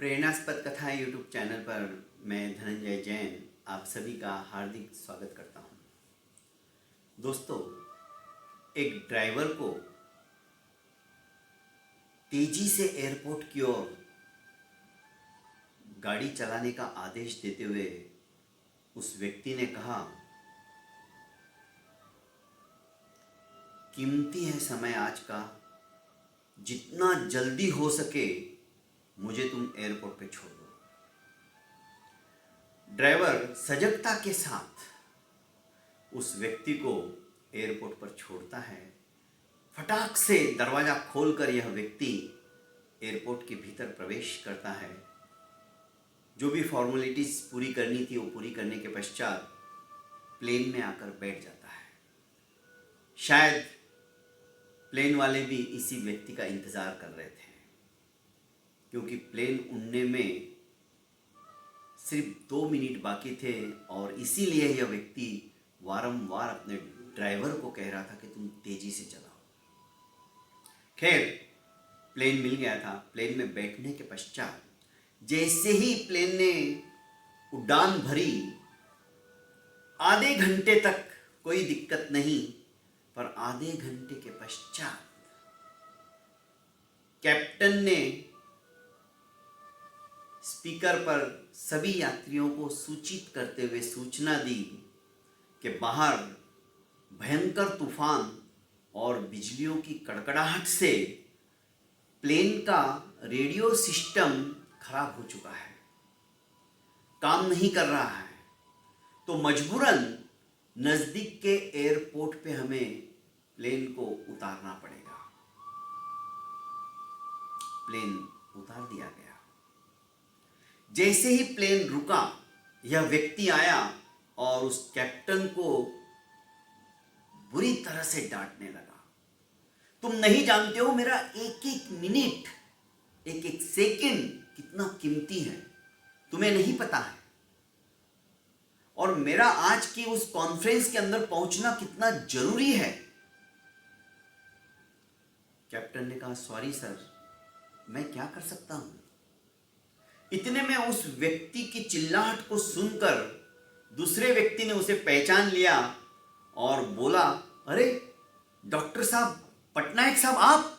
प्रेरणास्पद कथाएं YouTube channel पर मैं धनंजय जैन आप सभी का हार्दिक स्वागत करता हूं। दोस्तों, एक ड्राइवर को तेजी से एयरपोर्ट की ओर गाड़ी चलाने का आदेश देते हुए उस व्यक्ति ने कहा, कीमती है समय आज का, जितना जल्दी हो सके मुझे तुम एयरपोर्ट पे छोड़ दो। ड्राइवर सजगता के साथ उस व्यक्ति को एयरपोर्ट पर छोड़ता है। फटाक से दरवाजा खोलकर यह व्यक्ति एयरपोर्ट के भीतर प्रवेश करता है। जो भी फॉर्मेलिटीज पूरी करनी थी वो पूरी करने के पश्चात प्लेन में आकर बैठ जाता है। शायद प्लेन वाले भी इसी व्यक्ति का इंतज़ार कर रहे थे, क्योंकि प्लेन उड़ने में सिर्फ 2 मिनट बाकी थे और इसीलिए यह व्यक्ति वारंवार अपने ड्राइवर को कह रहा था कि तुम तेजी से चलाओ। खैर, प्लेन मिल गया था। प्लेन में बैठने के पश्चात जैसे ही प्लेन ने उड़ान भरी, आधे घंटे तक कोई दिक्कत नहीं, पर आधे घंटे के पश्चात कैप्टन ने स्पीकर पर सभी यात्रियों को सूचित करते हुए सूचना दी कि बाहर भयंकर तूफान और बिजलियों की कड़कड़ाहट से प्लेन का रेडियो सिस्टम खराब हो चुका है, काम नहीं कर रहा है, तो मजबूरन नज़दीक के एयरपोर्ट पे हमें प्लेन को उतारना पड़ेगा। प्लेन उतार दिया गया। जैसे ही प्लेन रुका, यह व्यक्ति आया और उस कैप्टन को बुरी तरह से डांटने लगा। तुम नहीं जानते हो मेरा एक एक मिनट, एक एक सेकंड कितना कीमती है, तुम्हें नहीं पता है। और मेरा आज की उस कॉन्फ्रेंस के अंदर पहुंचना कितना जरूरी है। कैप्टन ने कहा, सॉरी सर, मैं क्या कर सकता हूं। इतने में उस व्यक्ति की चिल्लाहट को सुनकर दूसरे व्यक्ति ने उसे पहचान लिया और बोला, अरे डॉक्टर साहब, पटनायक साहब आप।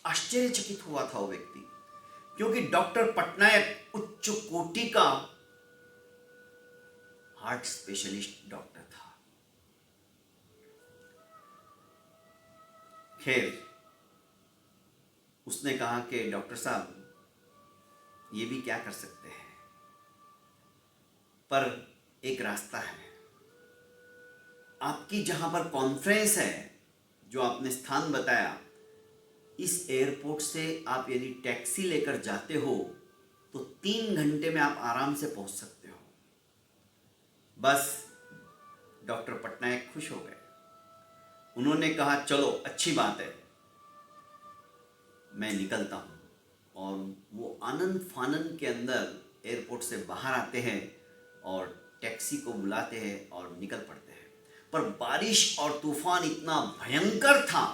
आश्चर्यचकित हुआ था वो व्यक्ति, क्योंकि डॉक्टर पटनायक उच्च कोटि का हार्ट स्पेशलिस्ट डॉक्टर था। खैर, उसने कहा कि डॉक्टर साहब, ये भी क्या कर सकते हैं, पर एक रास्ता है। आपकी जहां पर कॉन्फ्रेंस है, जो आपने स्थान बताया, इस एयरपोर्ट से आप यदि टैक्सी लेकर जाते हो तो 3 घंटे में आप आराम से पहुंच सकते हो। बस डॉक्टर पटनायक खुश हो गए। उन्होंने कहा, चलो अच्छी बात है, मैं निकलता हूं। और वो आनंद फानन के अंदर एयरपोर्ट से बाहर आते हैं और टैक्सी को बुलाते हैं और निकल पड़ते हैं। पर बारिश और तूफान इतना भयंकर था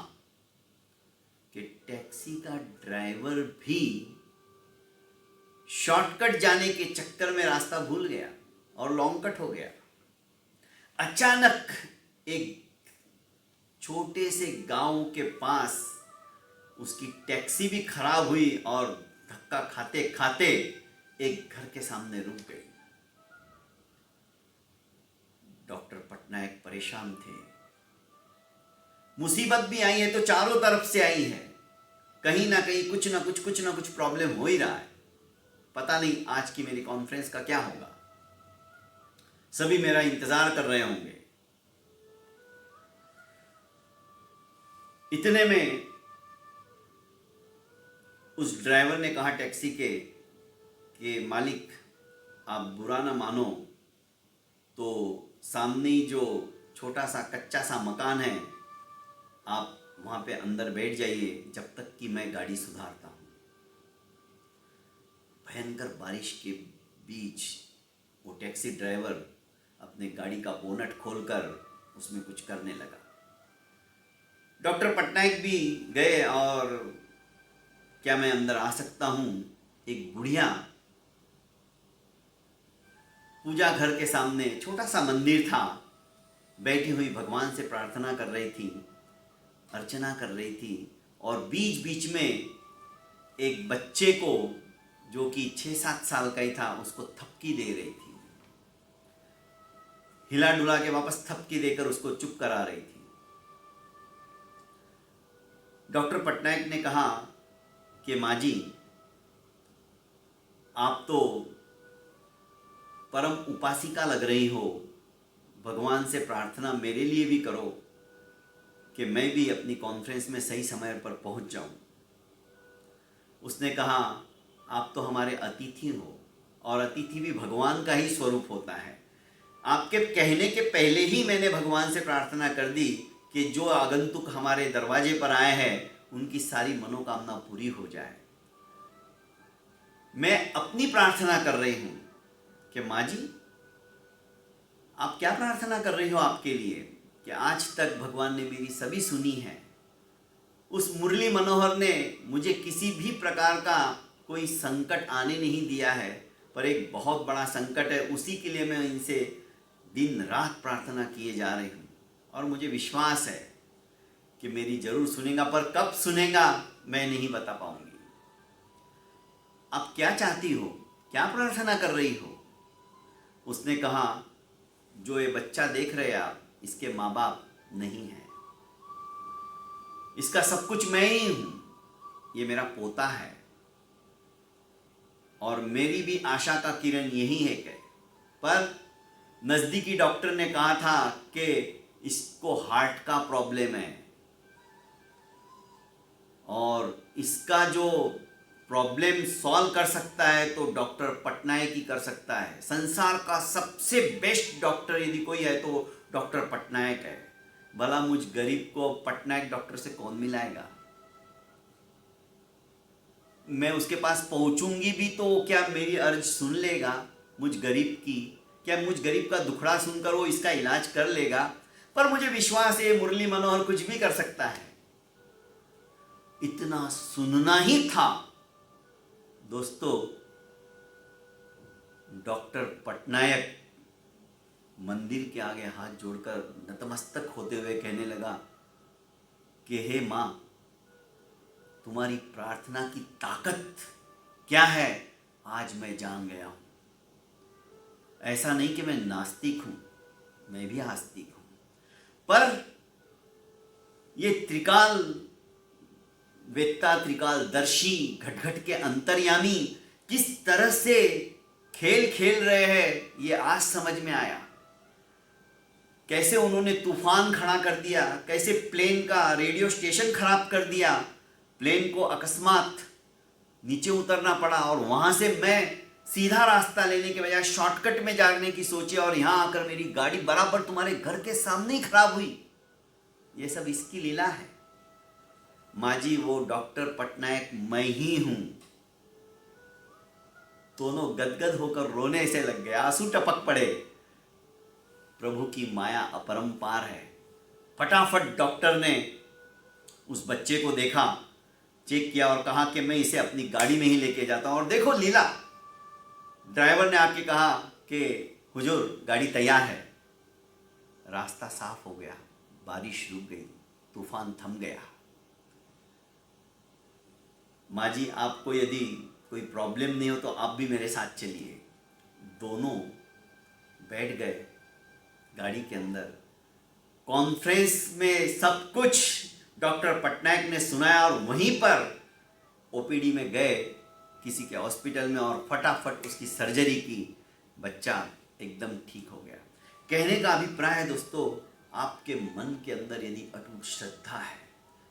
कि टैक्सी का ड्राइवर भी शॉर्टकट जाने के चक्कर में रास्ता भूल गया और लॉन्ग कट हो गया। अचानक एक छोटे से गांव के पास उसकी टैक्सी भी खराब हुई और धक्का खाते खाते एक घर के सामने रुक गई। डॉक्टर पटनायक परेशान थे। मुसीबत भी आई है तो चारों तरफ से आई है, कहीं ना कहीं कुछ ना कुछ प्रॉब्लम हो ही रहा है। पता नहीं आज की मेरी कॉन्फ्रेंस का क्या होगा। सभी मेरा इंतजार कर रहे होंगे। इतने में उस ड्राइवर ने कहा टैक्सी के कि मालिक, आप बुरा ना मानो तो सामने ही जो छोटा सा कच्चा सा मकान है, आप वहाँ पे अंदर बैठ जाइए जब तक कि मैं गाड़ी सुधारता हूँ। भयंकर बारिश के बीच वो टैक्सी ड्राइवर अपने गाड़ी का बोनट खोलकर उसमें कुछ करने लगा। डॉक्टर पटनायक भी गए और क्या मैं अंदर आ सकता हूँ, एक बुढ़िया पूजा घर के सामने छोटा सा मंदिर था, बैठी हुई भगवान से प्रार्थना कर रही थी, अर्चना कर रही थी, और बीच बीच में एक बच्चे को जो कि 6-7 साल का ही था उसको थपकी दे रही थी, हिला डुला के वापस थपकी देकर उसको चुप करा रही थी। डॉक्टर पटनायक ने कहा कि माँ जी, आप तो परम उपासिका लग रही हो, भगवान से प्रार्थना मेरे लिए भी करो कि मैं भी अपनी कॉन्फ्रेंस में सही समय पर पहुंच जाऊं। उसने कहा, आप तो हमारे अतिथि हो, और अतिथि भी भगवान का ही स्वरूप होता है। आपके कहने के पहले ही मैंने भगवान से प्रार्थना कर दी कि जो आगंतुक हमारे दरवाजे पर आए हैं उनकी सारी मनोकामना पूरी हो जाए। मैं अपनी प्रार्थना कर रही हूं कि माँ जी, आप क्या प्रार्थना कर रही हो आपके लिए कि आज तक भगवान ने मेरी सभी सुनी है। उस मुरली मनोहर ने मुझे किसी भी प्रकार का कोई संकट आने नहीं दिया है, पर एक बहुत बड़ा संकट है, उसी के लिए मैं इनसे दिन रात प्रार्थना किए जा रही हूँ, और मुझे विश्वास है कि मेरी जरूर सुनेगा, पर कब सुनेगा मैं नहीं बता पाऊंगी। आप क्या चाहती हो, क्या प्रार्थना कर रही हो? उसने कहा, जो ये बच्चा देख रहे आप, इसके माँ बाप नहीं है, इसका सब कुछ मैं ही हूं, ये मेरा पोता है, और मेरी भी आशा का किरण यही है कि, पर नज़दीकी डॉक्टर ने कहा था कि इसको हार्ट का प्रॉब्लम है, और इसका जो प्रॉब्लम सॉल्व कर सकता है तो डॉक्टर पटनायक ही कर सकता है। संसार का सबसे बेस्ट डॉक्टर यदि कोई है तो डॉक्टर पटनायक है। भला मुझ गरीब को पटनायक डॉक्टर से कौन मिलाएगा? मैं उसके पास पहुंचूंगी भी तो क्या मेरी अर्ज सुन लेगा मुझ गरीब की? क्या मुझ गरीब का दुखड़ा सुनकर वो इसका इलाज कर लेगा? पर मुझे विश्वास है मुरली मनोहर कुछ भी कर सकता है। इतना सुनना ही था दोस्तों। डॉक्टर पटनायक मंदिर के आगे हाथ जोड़कर नतमस्तक होते हुए कहने लगा कि हे मां, तुम्हारी प्रार्थना की ताकत क्या है आज मैं जान गया हूं। ऐसा नहीं कि मैं नास्तिक हूं, मैं भी आस्तिक हूं, पर ये त्रिकाल वेत्ता, त्रिकालदर्शी, घट-घट के अंतर्यामी किस तरह से खेल खेल रहे हैं ये आज समझ में आया। कैसे उन्होंने तूफान खड़ा कर दिया, कैसे प्लेन का रेडियो स्टेशन खराब कर दिया, प्लेन को अकस्मात नीचे उतरना पड़ा, और वहां से मैं सीधा रास्ता लेने के बजाय शॉर्टकट में जाने की सोची, और यहां आकर मेरी गाड़ी बराबर तुम्हारे घर के सामने ही खराब हुई। ये सब इसकी लीला है। माँ जी, वो डॉक्टर पटनायक मैं ही हूं। दोनों गदगद होकर रोने से लग गए, आंसू टपक पड़े। प्रभु की माया अपरंपार है। फटाफट डॉक्टर ने उस बच्चे को देखा, चेक किया और कहा कि मैं इसे अपनी गाड़ी में ही लेके जाता हूं। और देखो लीला, ड्राइवर ने आके कहा कि हुजूर गाड़ी तैयार है। रास्ता साफ हो गया, बारिश रुक गई, तूफान थम गया। माँ जी, आपको यदि कोई प्रॉब्लम नहीं हो तो आप भी मेरे साथ चलिए। दोनों बैठ गए गाड़ी के अंदर। कॉन्फ्रेंस में सब कुछ डॉक्टर पटनायक ने सुनाया, और वहीं पर ओपीडी में गए किसी के हॉस्पिटल में, और फटाफट उसकी सर्जरी की। बच्चा एकदम ठीक हो गया। कहने का अभिप्राय है दोस्तों, आपके मन के अंदर यदि अटूट श्रद्धा है,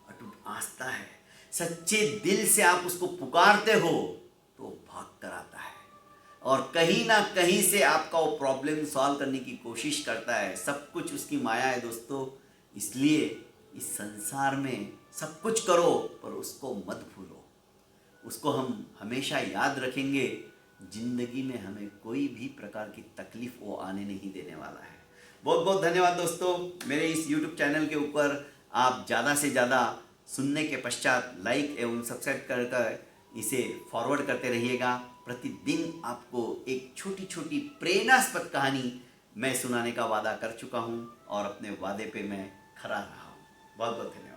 अटूट आस्था है, सच्चे दिल से आप उसको पुकारते हो तो भाग कर आता है, और कहीं ना कहीं से आपका वो प्रॉब्लम सॉल्व करने की कोशिश करता है। सब कुछ उसकी माया है दोस्तों। इसलिए इस संसार में सब कुछ करो पर उसको मत भूलो। उसको हम हमेशा याद रखेंगे। जिंदगी में हमें कोई भी प्रकार की तकलीफ वो आने नहीं देने वाला है। बहुत बहुत धन्यवाद दोस्तों। मेरे इस YouTube चैनल के ऊपर आप ज़्यादा से ज़्यादा सुनने के पश्चात लाइक एवं सब्सक्राइब कर इसे फॉरवर्ड करते रहिएगा। प्रतिदिन आपको एक छोटी छोटी प्रेरणास्पद कहानी मैं सुनाने का वादा कर चुका हूँ और अपने वादे पे मैं खरा रहा हूँ। बहुत बहुत धन्यवाद।